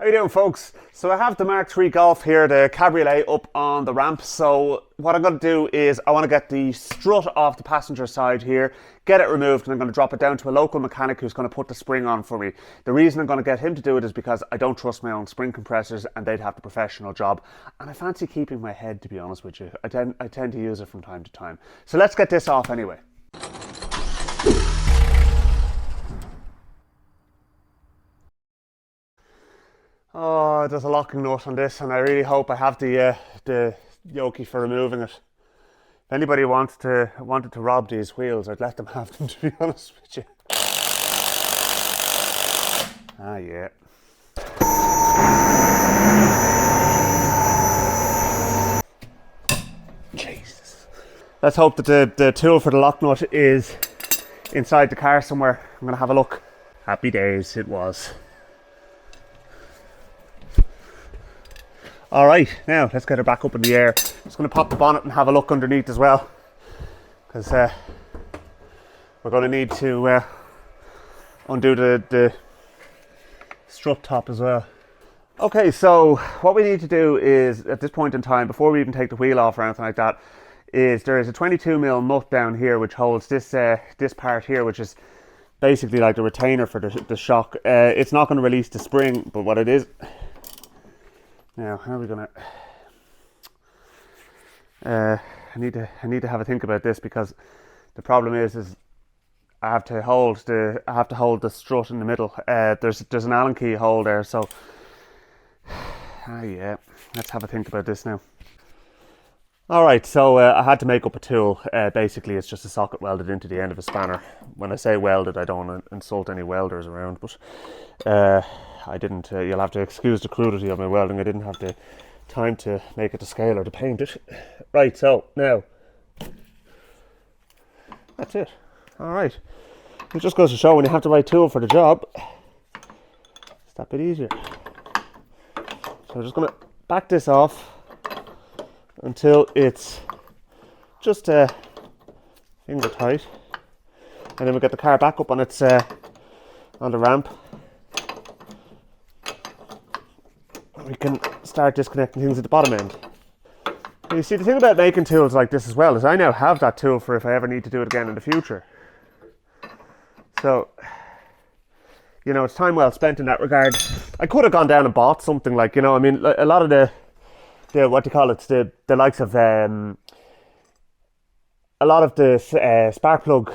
How you doing, folks? So I have the Mark III Golf here, the Cabriolet, up on the ramp. So what I'm going to do is I want to get the strut off the passenger side here, get it removed, and I'm going to drop it down to a local mechanic who's going to put the spring on for me. The reason I'm going to get him to do it is because I don't trust my own spring compressors and they'd have the professional job. And I fancy keeping my head, to be honest with you. I tend to use it from time to time. So let's get this off anyway. Oh, there's a locking nut on this, and I really hope I have the yoke for removing it. If anybody wanted to rob these wheels, I'd let them have them, to be honest with you. Ah, yeah. Jesus. Let's hope that the tool for the lock nut is inside the car somewhere. I'm going to have a look. Happy days, it was. Alright, now let's get her back up in the air. Just going to pop the bonnet and have a look underneath as well, because we're going to need to undo the strut top as well. Okay, so what we need to do is, at this point in time, before we even take the wheel off or anything like that, is there is a 22mm nut down here which holds this part here, which is basically like the retainer for the shock. It's not going to release the spring, but what it is... Now, how are we gonna? I need to have a think about this, because the problem is I have to hold the strut in the middle. There's an Allen key hole there, so yeah. Let's have a think about this now. All right, so I had to make up a tool. Basically, it's just a socket welded into the end of a spanner. When I say welded, I don't want to insult any welders around, but I didn't. You'll have to excuse the crudity of my welding. I didn't have the time to make it to scale or to paint it. Right, so now that's it. All right, it just goes to show when you have the right tool for the job, it's that bit easier. So I'm just going to back this off until it's just finger tight, and then we'll get the car back up on its on the ramp. We can start disconnecting things at the bottom end. And you see, the thing about making tools like this as well is I now have that tool for if I ever need to do it again in the future. So, you know, it's time well spent in that regard. I could have gone down and bought something like, you know, I mean, a lot of the what do you call it, the likes of a lot of the spark plug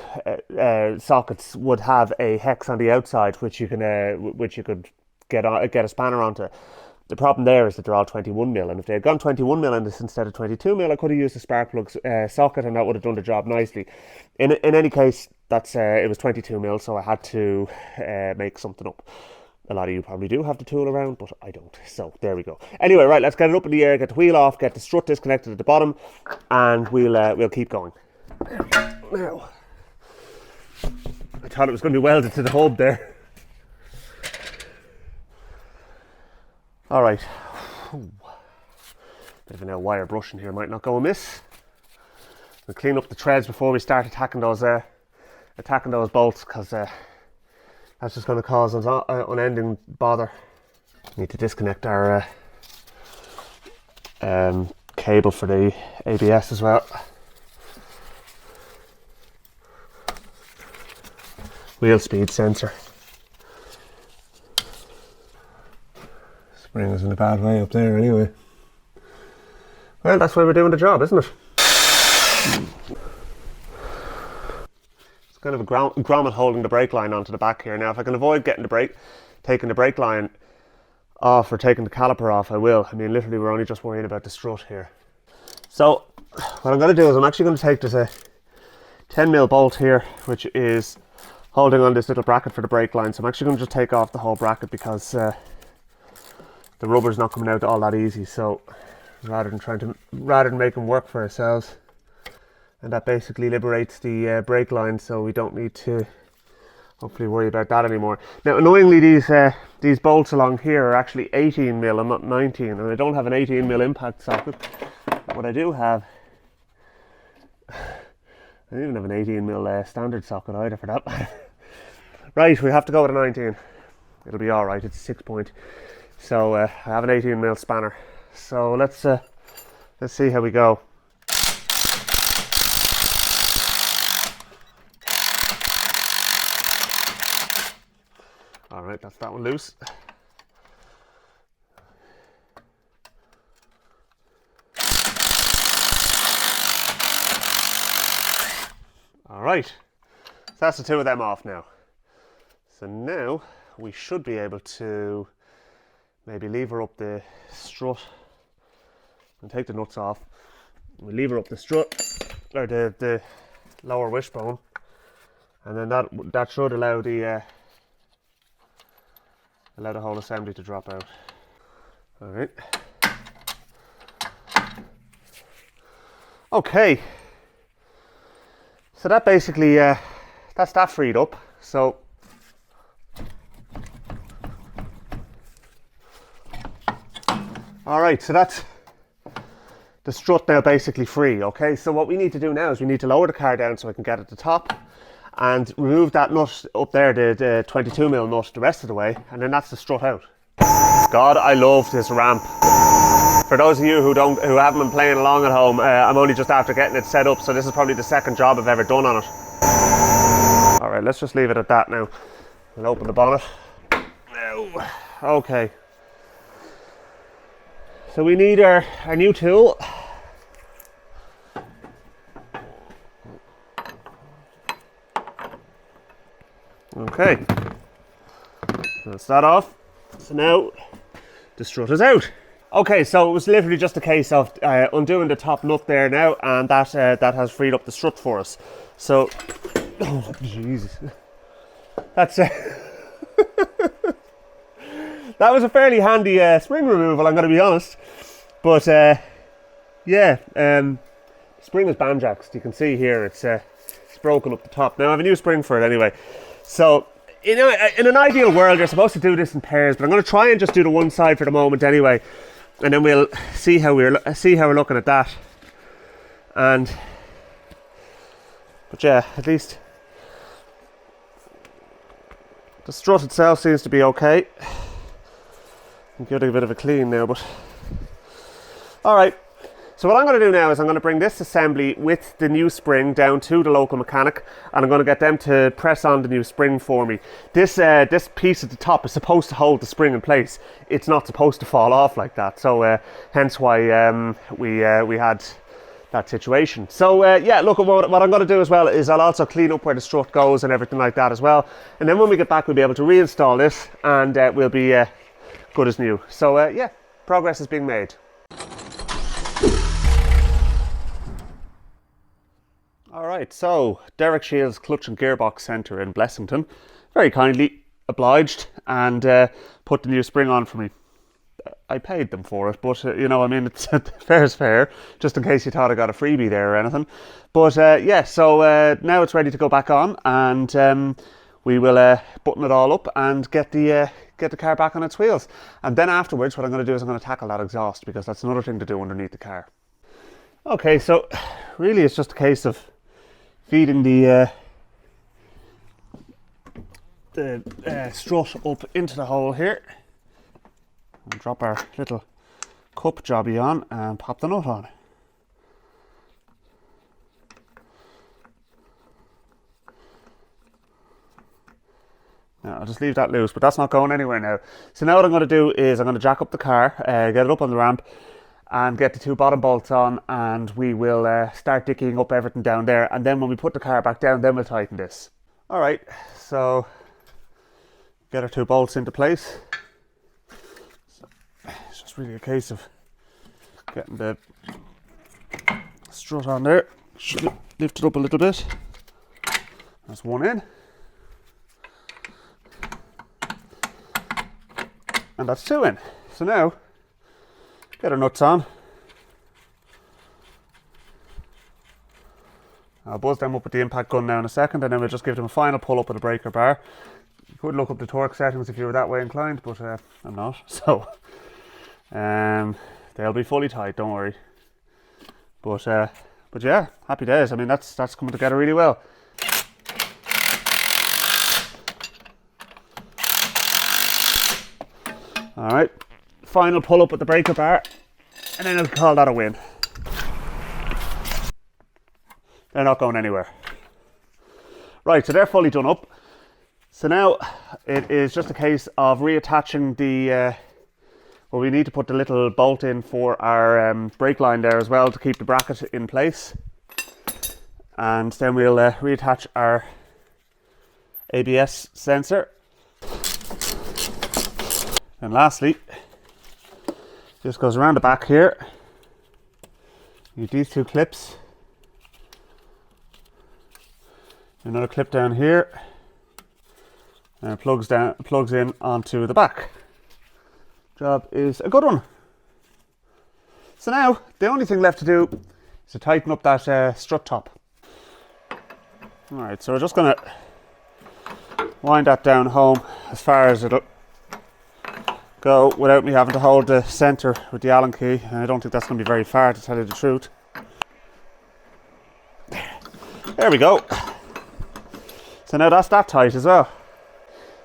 sockets would have a hex on the outside which you could get a spanner onto. The problem there is that they're all 21mm, and if they had gone 21mm in this instead of 22mm, I could have used a spark plug socket, and that would have done the job nicely. In any case, it was 22mm, so I had to make something up. A lot of you probably do have the tool around, but I don't. So there we go. Anyway, right, let's get it up in the air, get the wheel off, get the strut disconnected at the bottom, and we'll keep going. Now, I thought it was going to be welded to the hub there. All right. Bit of an wire brush in here might not go amiss. We'll clean up the threads before we start attacking those bolts, because that's just going to cause us unending bother. Need to disconnect our cable for the ABS as well. Wheel speed sensor. Spring is in a bad way up there anyway. Well, that's why we're doing the job, isn't it? It's kind of a grommet holding the brake line onto the back here. Now, if I can avoid taking the brake line off or taking the caliper off, I will. I mean, literally, we're only just worrying about the strut here. So, what I'm going to do is I'm actually going to take, there's a 10mm bolt here, which is holding on this little bracket for the brake line. So I'm actually going to just take off the whole bracket, because the rubber's not coming out all that easy. So rather than make them work for ourselves, and that basically liberates the brake line, so we don't need to hopefully worry about that anymore. Now, annoyingly, these bolts along here are actually 18mm and not 19, and I don't have an 18mm impact socket. What I do have, I don't even have an 18mm standard socket either, for that matter. Right, we have to go with a 19. It'll be all right. It's a 6 point. So I have an 18mm spanner. So let's see how we go. All right, that's that one loose. All right, so that's the two of them off now. So now we should be able to maybe lever up the strut and take the nuts off. We lever up the strut, or the lower wishbone, and then that should allow the whole assembly to drop out. All right. Okay. So that basically that's that freed up. So all right, so that's the strut now basically free. Okay, so what we need to do now is we need to lower the car down so I can get at the top and remove that nut up there, the 22mm nut, the rest of the way, and then that's the strut out. God, I love this ramp. For those of you who haven't been playing along at home, I'm only just after getting it set up, so this is probably the second job I've ever done on it. All right, let's just leave it at that now. We'll open the bonnet. Now, okay. So we need our new tool. Okay, that's that off. So now the strut is out. Okay, so it was literally just a case of undoing the top nut there now, and that has freed up the strut for us. So, oh Jesus, that's that was a fairly handy spring removal, I'm going to be honest. But yeah, spring is banjaxed. You can see here it's broken up the top. Now I have a new spring for it anyway. So, in an ideal world, you're supposed to do this in pairs, but I'm going to try and just do the one side for the moment anyway, and then we'll see how we're looking at that. But yeah, at least the strut itself seems to be okay. I'll give it a bit of a clean now, but all right. So what I'm going to do now is I'm going to bring this assembly with the new spring down to the local mechanic, and I'm going to get them to press on the new spring for me. This piece at the top is supposed to hold the spring in place. It's not supposed to fall off like that. So hence why we had that situation. So yeah, look, what I'm going to do as well is I'll also clean up where the strut goes and everything like that as well. And then when we get back, we'll be able to reinstall this, and we'll be good as new. So yeah, progress is being made. Alright, so Derek Shields Clutch and Gearbox Centre in Blessington very kindly obliged and put the new spring on for me. I paid them for it, but you know, I mean, it's fair is fair, just in case you thought I got a freebie there or anything. But yeah, so now it's ready to go back on, and we will button it all up and get the car back on its wheels. And then afterwards, what I'm going to do is I'm going to tackle that exhaust, because that's another thing to do underneath the car. Okay, so really it's just a case of feeding the strut up into the hole here, and drop our little cup jobby on and pop the nut on. Now, I'll just leave that loose, but that's not going anywhere now. So now what I'm going to do is I'm going to jack up the car, get it up on the ramp, and get the two bottom bolts on, and we will start dickying up everything down there, and then when we put the car back down, then we'll tighten this. Alright, so get our two bolts into place. So it's just really a case of getting the strut on there. Should lift it up a little bit. That's one in. And that's two in. So now, get our nuts on. I'll buzz them up with the impact gun now in a second, and then we'll just give them a final pull up with a breaker bar. You could look up the torque settings if you were that way inclined, but I'm not. So they'll be fully tight, don't worry. But yeah, happy days. I mean, that's coming together really well. All right, final pull up with the breaker bar, and then I'll call that a win. They're not going anywhere. Right, so they're fully done up. So now it is just a case of reattaching the, well, we need to put the little bolt in for our brake line there as well to keep the bracket in place. And then we'll reattach our ABS sensor. And lastly, this goes around the back here. You need these two clips. Another clip down here. And it plugs in onto the back. Job is a good one. So now the only thing left to do is to tighten up that strut top. Alright, so we're just going to wind that down home as far as it'll go without me having to hold the centre with the Allen key, and I don't think that's going to be very far, to tell you the truth. There we go. So now that's that tight as well.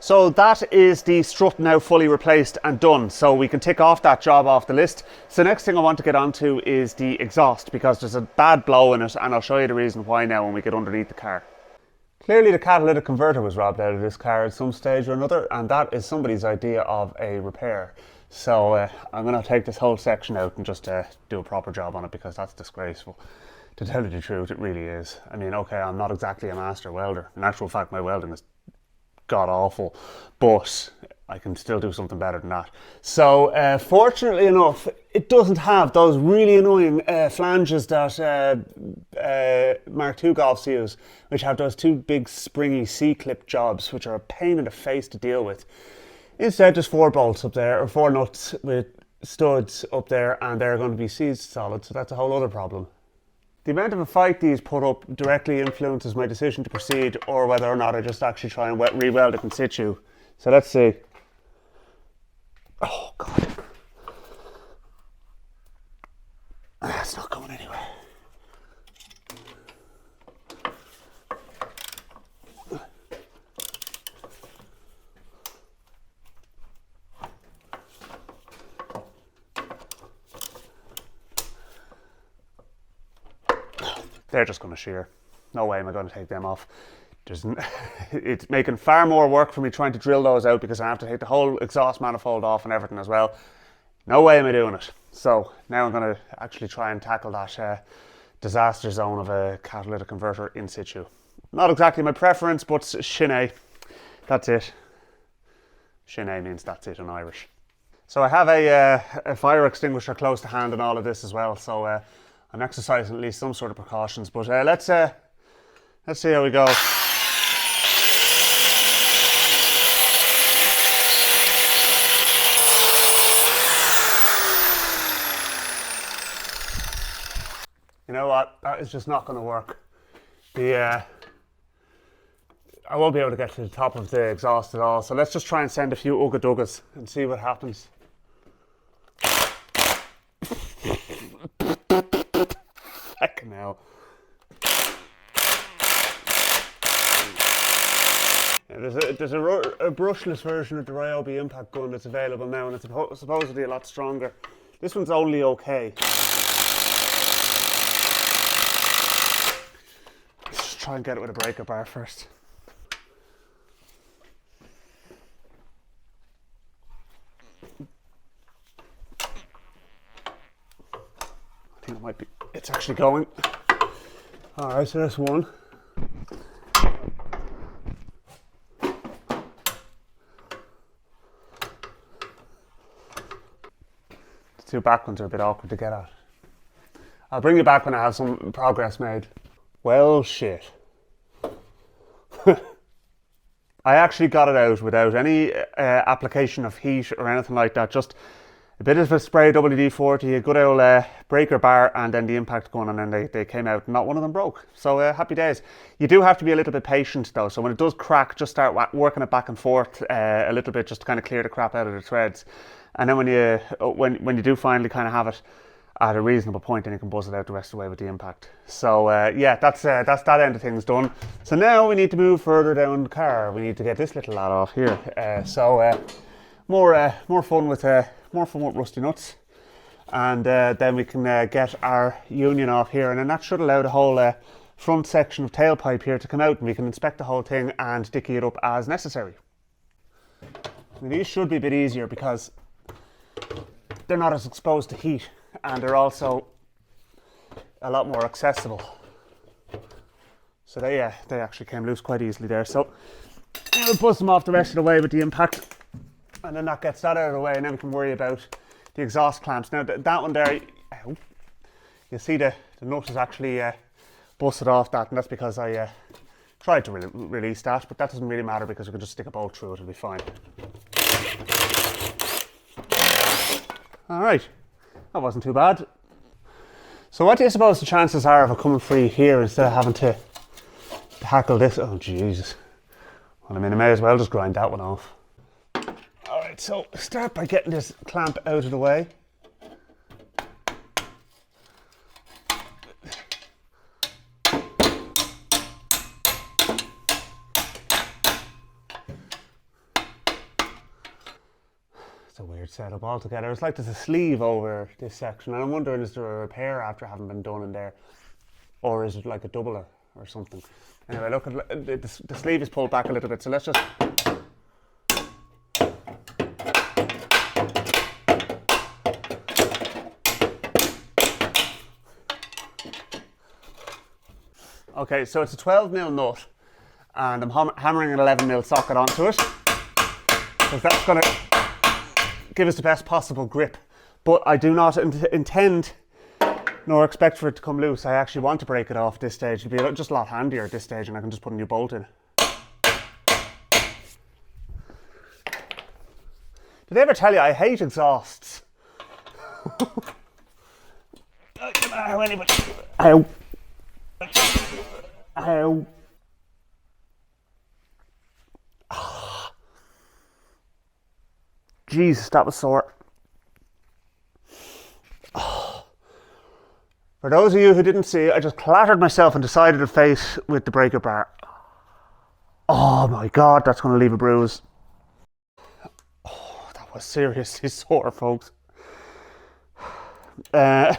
So that is the strut now fully replaced and done, so we can tick off that job off the list. So the next thing I want to get onto is the exhaust, because there's a bad blow in it, and I'll show you the reason why now when we get underneath the car. Clearly the catalytic converter was robbed out of this car at some stage or another, and that is somebody's idea of a repair. So I'm going to take this whole section out and just do a proper job on it, because that's disgraceful. To tell you the truth, it really is. I mean, okay, I'm not exactly a master welder. In actual fact, my welding is god awful, but I can still do something better than that. So fortunately enough, it doesn't have those really annoying flanges that Mark II Golfs use, which have those two big springy C-clip jobs, which are a pain in the face to deal with. Instead, there's 4 bolts up there, or 4 nuts with studs up there, and they're going to be seized solid, so that's a whole other problem. The amount of a fight these put up directly influences my decision to proceed, or whether or not I just actually try and re-weld it in situ. So let's see. Oh God. It's not going anywhere. They're just going to shear. No way am I going to take them off. It's making far more work for me trying to drill those out, because I have to take the whole exhaust manifold off and everything as well. No way am I doing it. So now I'm going to actually try and tackle that disaster zone of a catalytic converter in situ. Not exactly my preference, but shinay. That's it. Shinay means that's it in Irish. So I have a fire extinguisher close to hand and all of this as well. So I'm exercising at least some sort of precautions, but let's see how we go. You know what? That is just not going to work. I won't be able to get to the top of the exhaust at all. So let's just try and send a few ugga duggas and see what happens. Fucking hell. Yeah, there's a brushless version of the Ryobi impact gun that's available now, and it's supposedly a lot stronger. This one's only okay. Let's just try and get it with a breaker bar first. I think it might be, it's actually going. Alright, so that's one. The 2 back ones are a bit awkward to get at. I'll bring you back when I have some progress made. Well, shit. I actually got it out without any application of heat or anything like that. Just a bit of a spray WD-40, a good old breaker bar, and then the impact gun, and then they came out. Not one of them broke. So happy days. You do have to be a little bit patient though. So when it does crack, just start working it back and forth a little bit, just to kind of clear the crap out of the threads. And then when you do finally kind of have it at a reasonable point, then you can buzz it out the rest of the way with the impact. So yeah, that's that end of things done. So now we need to move further down the car. We need to get this little lad off here. So more fun with more fun with rusty nuts. And then we can get our union off here, and then that should allow the whole front section of tailpipe here to come out, and we can inspect the whole thing and dicky it up as necessary. And these should be a bit easier because they're not as exposed to heat, and they're also a lot more accessible. So they actually came loose quite easily there. So we'll buzz them off the rest of the way with the impact, and then that gets that out of the way, and then we can worry about the exhaust clamps. Now that one there, you see the nut is actually busted off that, and that's because I tried to release that, but that doesn't really matter because we can just stick a bolt through it, it'll be fine. Alright, that wasn't too bad. So what do you suppose the chances are of it coming free here instead of having to tackle this? Oh Jesus. Well, I mean, I may as well just grind that one off. Alright, so start by getting this clamp out of the way. It's a weird setup altogether. It's like there's a sleeve over this section, and I'm wondering, is there a repair after having been done in there? Or is it like a doubler or something? Anyway, look, the sleeve is pulled back a little bit, so let's just... Okay, so it's a 12mm nut, and I'm hammering an 11mm socket onto it, because that's going to give us the best possible grip. But I do not intend nor expect for it to come loose. I actually want to break it off at this stage. It'll be just a lot handier at this stage, and I can just put a new bolt in. Did I ever tell you I hate exhausts? Ow. Ow. Jesus, that was sore. For those of you who didn't see, I just clattered myself into the side of the face with the breaker bar. Oh my God, that's going to leave a bruise. Oh, that was seriously sore, folks. I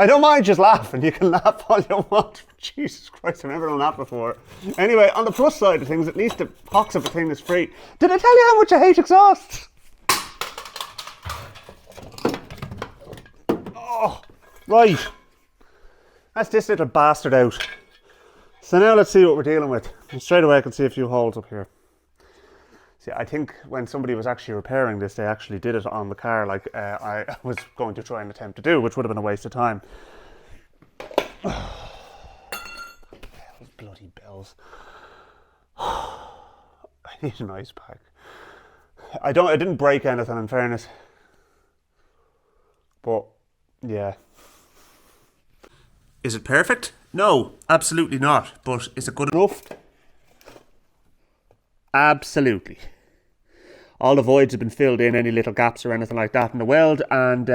don't mind just laughing. You can laugh all you want. Jesus Christ, I've never done that before. Anyway, on the plus side of things, at least the box of the thing is free. Did I tell you how much I hate exhausts? Oh, right. That's this little bastard out. So now let's see what we're dealing with. And straight away I can see a few holes up here. See, I think when somebody was actually repairing this, they actually did it on the car like I was going to try and attempt to do, which would have been a waste of time. Bells, bloody bells. I need an ice pack. I didn't break anything, in fairness. But, yeah. Is it perfect? No, absolutely not. But is it good enough? Absolutely. All the voids have been filled in, any little gaps or anything like that in the weld, and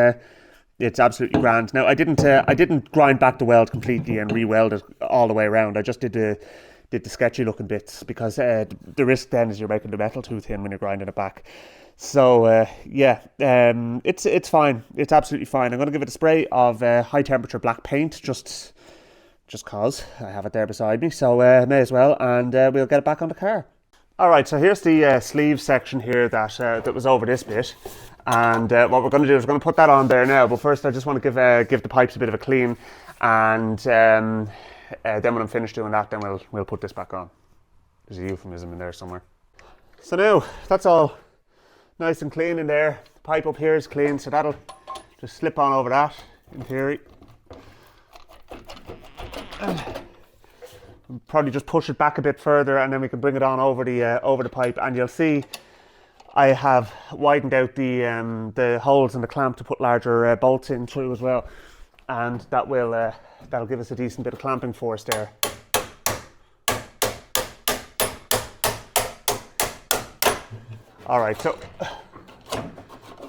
it's absolutely grand. Now I didn't grind back the weld completely and re-weld it all the way around. I just did the sketchy looking bits because the risk then is you're making the metal too thin when you're grinding it back. So yeah, it's fine. It's absolutely fine. I'm going to give it a spray of high temperature black paint just cause I have it there beside me. So may as well, and we'll get it back on the car. Alright, so here's the sleeve section here that was over this bit, and what we're going to do is we're going to put that on there now, but first I just want to give the pipes a bit of a clean, and then when I'm finished doing that, then we'll put this back on. There's a euphemism in there somewhere. So now, that's all nice and clean in there. The pipe up here is clean, so that'll just slip on over that, in theory. Probably just push it back a bit further, and then we can bring it on over the pipe, and you'll see I have widened out the holes in the clamp to put larger bolts in through as well, and that'll give us a decent bit of clamping force there. All right, so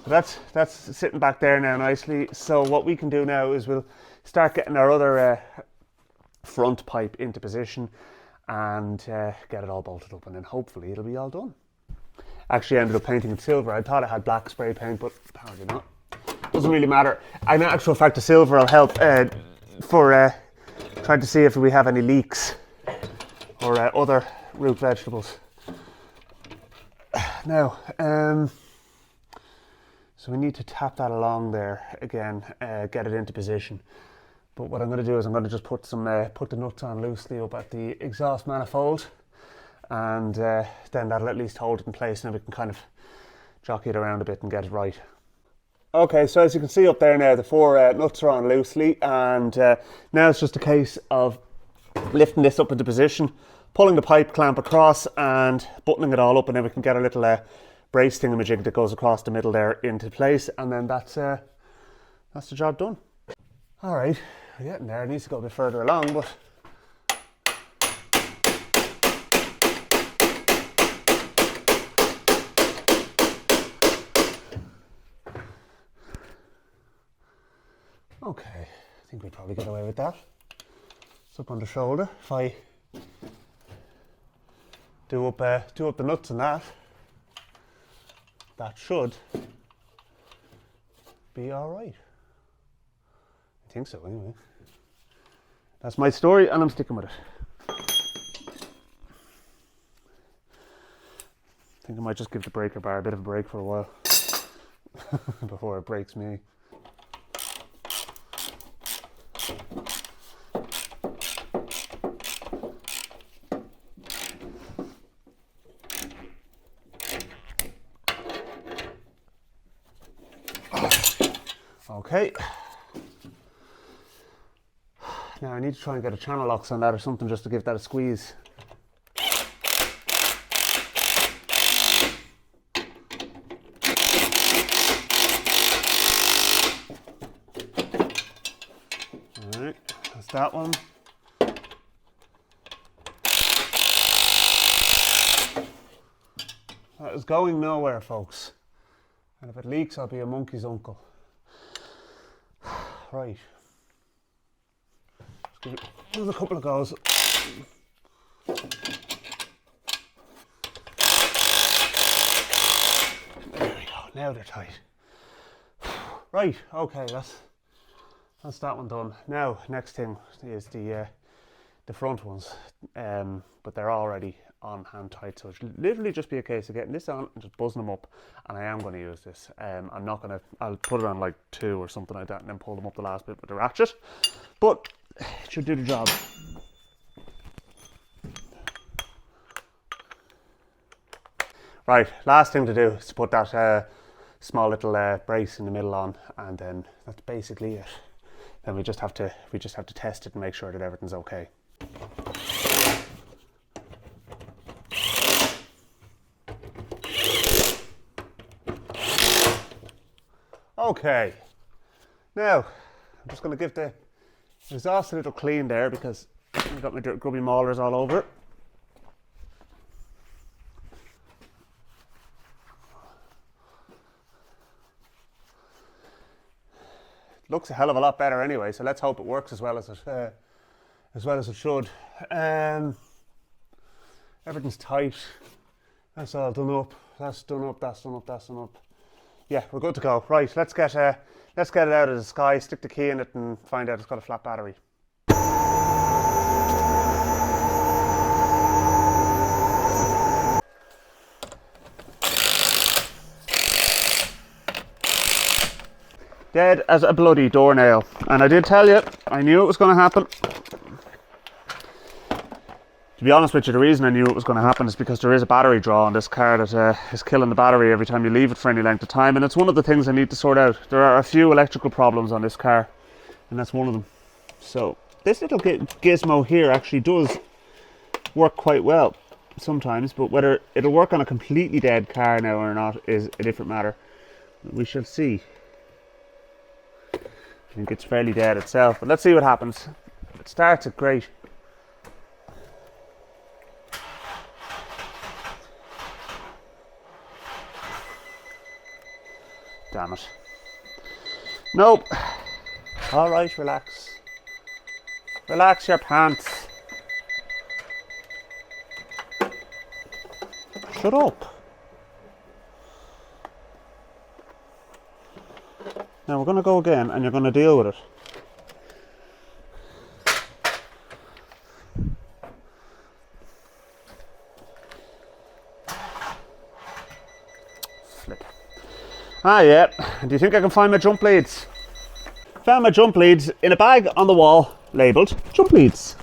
that's sitting back there now nicely. So what we can do now is we'll start getting our other front pipe into position and get it all bolted up, and then hopefully it'll be all done. actually ended up painting it silver. I thought I had black spray paint, but apparently not. Doesn't really matter. In actual fact, the silver will help for trying to see if we have any leaks or other root vegetables. Now, so we need to tap that along there again, get it into position. But what I'm going to do is I'm going to just put the nuts on loosely up at the exhaust manifold, and then that'll at least hold it in place, and we can kind of jockey it around a bit and get it right. Okay, so as you can see up there now, the 4 nuts are on loosely, and now it's just a case of lifting this up into position, pulling the pipe clamp across and buttoning it all up, and then we can get a little brace thingamajig that goes across the middle there into place, and then that's the job done. All right, we're getting there. It needs to go a bit further along, but okay, I think we'd probably get away with that. It's up on the shoulder. If I do up the nuts and that should be all right. I think so, anyway. That's my story, and I'm sticking with it. I think I might just give the breaker bar a bit of a break for a while before it breaks me. Okay. Now I need to try and get a channel locks on that or something just to give that a squeeze. Alright, that's that one. That is going nowhere, folks. And if it leaks, I'll be a monkey's uncle. Right. Just give it another couple of goes. There we go. Now they're tight. Right. Okay. That's that one done. Now, next thing is the front ones, but they're already on hand tight, so it should literally just be a case of getting this on and just buzzing them up. And I am going to use this. I'll put it on like 2 or something like that, and then pull them up the last bit with the ratchet. But it should do the job. Right, last thing to do is to put that small little brace in the middle on, and then that's basically it. Then we just have to test it and make sure that everything's okay. Okay, now I'm just going to give the exhaust a little clean there because I've got my grubby maulers all over it. Looks a hell of a lot better anyway, so let's hope it works as well as it should. Everything's tight. That's all done up. That's done up. That's done up. That's done up. Yeah, we're good to go. Right, let's get it out of the sky, stick the key in it, and find out it's got a flat battery. Dead as a bloody doornail. And I did tell you, I knew it was going to happen. To be honest with you, the reason I knew it was going to happen is because there is a battery draw on this car that is killing the battery every time you leave it for any length of time, and it's one of the things I need to sort out. There are a few electrical problems on this car, and that's one of them. So this little gizmo here actually does work quite well sometimes, but whether it'll work on a completely dead car now or not is a different matter. We shall see. I think it's fairly dead itself, but let's see what happens. If it starts it, great. Damn it. Nope. Alright, relax. Relax your pants. Shut up. Now we're going to go again and you're going to deal with it. Flip. Ah yeah, do you think I can find my jump leads? Found my jump leads in a bag on the wall labelled jump leads.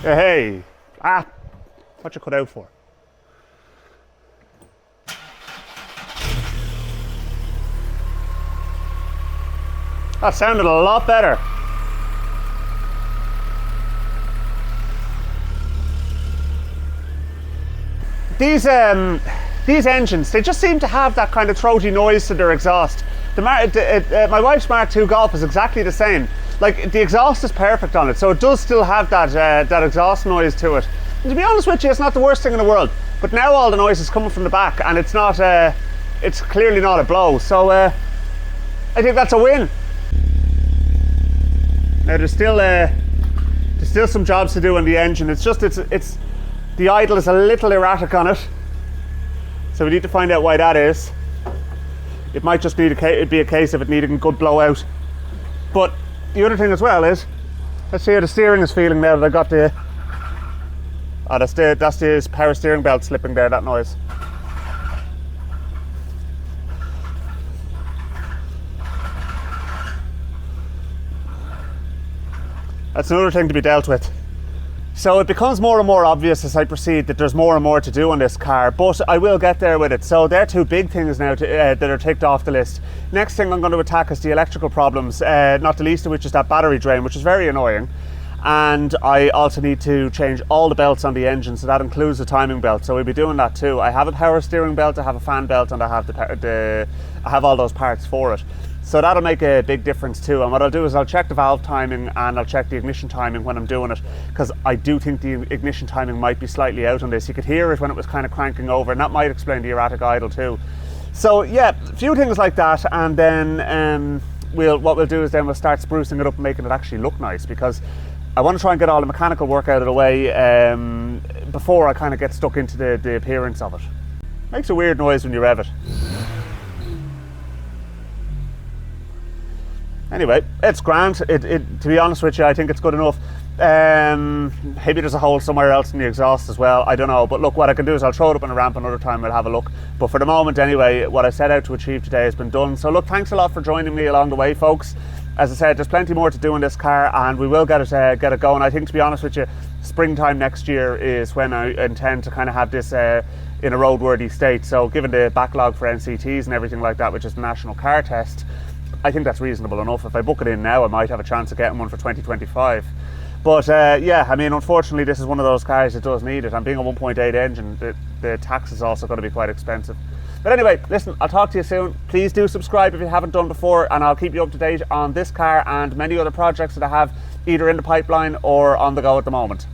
Hey, what you cut out for? That sounded a lot better. These engines, they just seem to have that kind of throaty noise to their exhaust. My wife's Mark II Golf is exactly the same. Like, the exhaust is perfect on it, so it does still have that exhaust noise to it. And to be honest with you, it's not the worst thing in the world. But now all the noise is coming from the back, and it's not. It's clearly not a blow. So I think that's a win. Now there's still some jobs to do on the engine. It's the idle is a little erratic on it, so we need to find out why that is. It might just need be a case of it needing a good blowout. But the other thing as well is, let's see how the steering is feeling now that I got the. Oh, that's the power steering belt slipping there. That noise. That's another thing to be dealt with. So it becomes more and more obvious as I proceed that there's more and more to do on this car, but I will get there with it. So there are two big things now that are ticked off the list. Next thing I'm going to attack is the electrical problems, not the least of which is that battery drain, which is very annoying. And I also need to change all the belts on the engine, so that includes the timing belt. So we'll be doing that too. I have a power steering belt, I have a fan belt, and I have all those parts for it. So that'll make a big difference too. And what I'll do is I'll check the valve timing and I'll check the ignition timing when I'm doing it, because I do think the ignition timing might be slightly out on this. You could hear it when it was kind of cranking over, and that might explain the erratic idle too. So yeah, a few things like that, and then what we'll do is then we'll start sprucing it up and making it actually look nice, because I want to try and get all the mechanical work out of the way before I kind of get stuck into the appearance of it. Makes a weird noise when you rev it. Anyway, it's grand. To be honest with you, I think it's good enough. Maybe there's a hole somewhere else in the exhaust as well, I don't know. But look, what I can do is I'll throw it up on a ramp another time, we'll have a look. But for the moment anyway, what I set out to achieve today has been done. So look, thanks a lot for joining me along the way, folks. As I said, there's plenty more to do in this car, and we will get it going. I think, to be honest with you, springtime next year is when I intend to kind of have this in a roadworthy state. So given the backlog for NCTs and everything like that, which is the National Car Test, I think that's reasonable enough. If I book it in now, I might have a chance of getting one for 2025. But yeah, I mean, unfortunately, this is one of those cars that does need it. And being a 1.8 engine, the tax is also going to be quite expensive. But anyway, listen, I'll talk to you soon. Please do subscribe if you haven't done before, and I'll keep you up to date on this car and many other projects that I have either in the pipeline or on the go at the moment.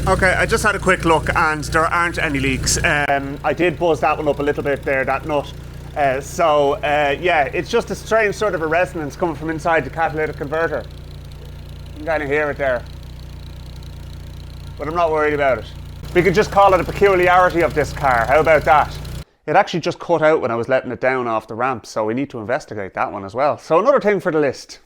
Okay, I just had a quick look and there aren't any leaks. I did buzz that one up a little bit there, that nut. Yeah, it's just a strange sort of a resonance coming from inside the catalytic converter. You can kind of hear it there, but I'm not worried about it. We could just call it a peculiarity of this car. How about that? It actually just cut out when I was letting it down off the ramp, so we need to investigate that one as well. So another thing for the list.